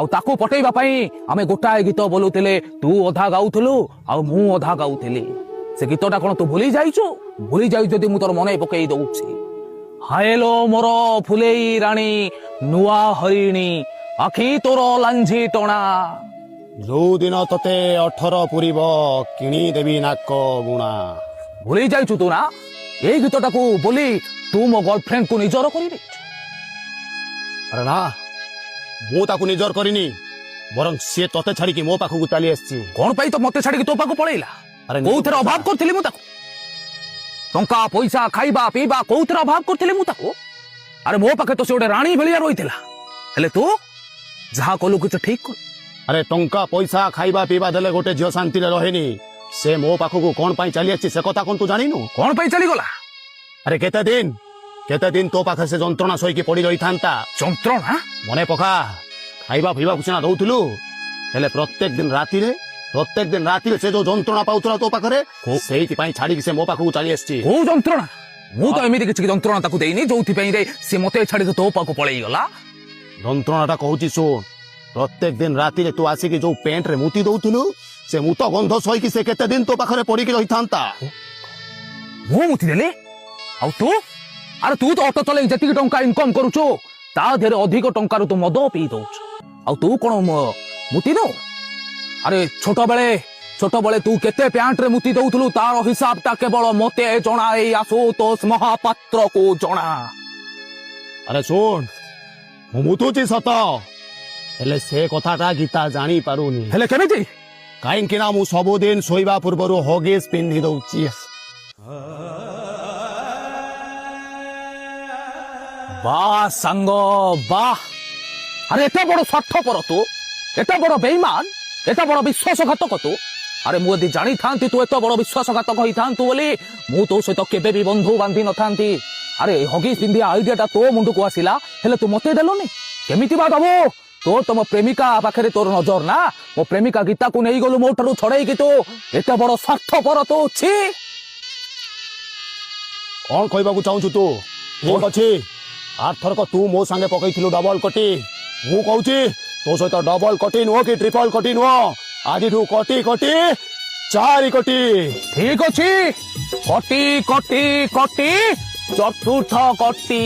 ଆଉ ତାକୁ ପଟେଇବା ପାଇଁ ଆମେ ଗୋଟାଏ ଗୀତ ବୋଲୁଥିଲେ, ତୁ ଅଧା ଗାଉଥିଲୁ ଆଉ ମୁଁ ଅଧା ଗାଉଥିଲି। ସେ ଗୀତଟା କଣ ତୁ ଭୁଲି ଯାଇଛୁ? ଭୁଲି ଯାଇଛୁ ଯଦି ମୁଁ ତୋର ମନେ ପକେଇ ଦଉଛି। ହାଏଲୋ ମୋର ଫୁଲେଇ ରାଣୀ, ନୂଆ ହରିଣୀ, ଆଖି ତୋର ଲାଞ୍ଜି ଟଣା। ଯୋଉ ଦିନ ତତେ 18 ପୁରିବ କିଣିଦେବି ନାକ ବୁଣା। ଭୁଲି ଯାଇଛୁ ତୁ ନା? ଏଇ ଗୀତଟାକୁ ବୋଲି ତୁ ମୋ ଗର୍ଲଫ୍ରେଣ୍ଡକୁ ନିଜର କରିଦେଇଛୁ। ଆରେ ନା, ମୁଁ ତାକୁ ନିଜର କରିନି, ବରଂ ସିଏ ତତେ ଛାଡିକି ମୋ ପାଖକୁ ଚାଲି ଆସିଛି। କଣ ପାଇଁ ତ ମତେ ଛାଡିକି ତୋ ପାଖକୁ ପଳେଇଲା? ଆରେ କୋଉଥିରେ ଅଭାବ କରିଥିଲି ମୁଁ ତାକୁ? ଟଙ୍କା ପଇସା ଖାଇବା ପିଇବା କୋଉଥିରେ ଅଭାବ କରିଥିଲି ମୁଁ ତାକୁ? ଆରେ ମୋ ପାଖେ ତ ସେ ଗୋଟେ ରାଣୀ ଭଳିଆ ରହିଥିଲା। ହେଲେ ତୁ ଯାହା କଲୁ କିଛି ଠିକ କଲୁ। ଆରେ ଟଙ୍କା ପଇସା ଖାଇବା ପିଇବା ଦେଲେ ଗୋଟେ ଝିଅ ଶାନ୍ତିରେ ରହେନି। ସେ ମୋ ପାଖକୁ କଣ ପାଇଁ ଚାଲି ଆସିଛି ସେ କଥା କଣ ତୁ ଜାଣିନୁ? କଣ ପାଇଁ ଚାଲିଗଲା? ଆରେ କେତେ ଦିନ ତୋ ପାଖରେ ସେ ଯନ୍ତ୍ରଣା ସହିକି ପଡି ରହିଥାନ୍ତା। ଯନ୍ତ୍ରଣା? ମନେ ପକା, ଖାଇବା ପିଇବାକୁ ସିନା ଦଉଥିଲୁ, ହେଲେ ପ୍ରତ୍ୟେକ ଦିନ ରାତିରେ ସେ ଯୋଉ ଯନ୍ତ୍ରଣା ପାଉଥିଲା ତୋ ପାଖରେ, ସେଇଥିପାଇଁ ଛାଡିକି ସେ ମୋ ପାଖକୁ ଚାଲି ଆସିଛି। କୋଉ ଯନ୍ତ୍ରଣା? ମୁଁ ତ ଏମିତି କିଛି ଯନ୍ତ୍ରଣା ତାକୁ ଦେଇନି ଯୋଉଥିପାଇଁ ସେ ମତେ ଛାଡିକି ତୋ ପାଖକୁ ପଳେଇଗଲା। ଯନ୍ତ୍ରଣାଟା କହୁଛି ଶୁଣ, ପ୍ରତ୍ୟେକ ଦିନ ରାତିରେ ତୁ ଆସିକି ଯୋଉ ପେଣ୍ଟରେ ମୁତି ଦଉଥିଲୁ, ସେ ମୁତ ଗନ୍ଧ ସହିକି ସେ କେତେ ଦିନ ତୋ ପାଖରେ ପଡିକି ରହିଥାନ୍ତା। ମୁଁ ମୁତି ଦେଲି? ଆଉ ତୁ? ଆରେ ତୁ ତ ଅଟୋ ଚଲେଇ ଯେତିକି ଟଙ୍କା ଇନକମ୍ କରୁଛୁ ତା ଦେହରେ ଅଧିକ ଟଙ୍କାରୁ ତୁ ମଦ ପିଇ ଦଉଛୁ, ଆଉ ତୁ କଣ ମୁତି ଦଉ? ଆରେ ଛୋଟବେଳେ ତୁ କେତେ ପ୍ୟାଣ୍ଟରେ ମୁତି ଦଉଥିଲୁ ତାର ହିସାବଟା କେବଳ ମତେ ଜଣା, ଏଇ ଆଶୁତୋଷ ମହାପାତ୍ରକୁ ଜଣା। ଆରେ ଶୁଣ, ମୁଁ ମୁତୁଛି ସତ, ହେଲେ ସେ କଥାଟା ଗୀତା ଜାଣି ପାରୁନି। ହେଲେ କେମିତି? କାହିଁକି ନା ମୁଁ ସବୁଦିନ ଶୋଇବା ପୂର୍ବରୁ ହଗିସ୍ ପିନ୍ଧି ଦଉଛି। ବାଃ ସାଙ୍ଗ ବାଃ। ଆରେ ଏତେ ବଡ ସ୍ୱାର୍ଥପର ତୁ, ଏତେ ବଡ ବେଇମାନ, ଏତେ ବଡ ବିଶ୍ୱାସଘାତକ ତୁ। ଆରେ ମୁଁ ଯଦି ଜାଣିଥାନ୍ତି ତୁ ଏତେ ବଡ ବିଶ୍ୱାସଘାତକ ହେଇଥାନ୍ତୁ ବୋଲି ମୁଁ ତୋ ସହିତ କେବେ ବି ବନ୍ଧୁ ବାନ୍ଧି ନଥାନ୍ତି। ଆରେ ହଗିସ୍ ପିନ୍ଧିବା ଆଇଡିଆଟା ତୋ ମୁଣ୍ଡକୁ ଆସିଲା, ହେଲେ ତୁ ମତେ ଦେଲୁନି। କେମିତି ବା ଦବୁ? ତୋ ମୋ ପ୍ରେମିକା ପାଖରେ ତୋର ନଜର ନା? ମୋ ପ୍ରେମିକା ଗୀତାକୁ ନେଇଗଲୁ ମୋ ଠାରୁ ଛଡେଇକି। ତୁ ଏତେ ବଡ ସ୍ୱାର୍ଥପର ତୁ। ଛି, କଣ କହିବାକୁ ଚାହୁଁଛୁ ତୁ? ଠିକ ଅଛି, ଆରଥରକ ତୁ ମୋ ସାଙ୍ଗେ ପକେଇଥିଲୁ ଡବଲ କଟି। ମୁଁ କହୁଛି ତୋ ସହିତ ଡବଲ କଟି ନୁହଁ କି ଟ୍ରିପଲ କଟି ନୁହଁ, ଆଜିଠୁ କଟି 4 କୋଟି। ଠିକ ଅଛି, କୋଟି ଚତୁର୍ଥ କୋଟି।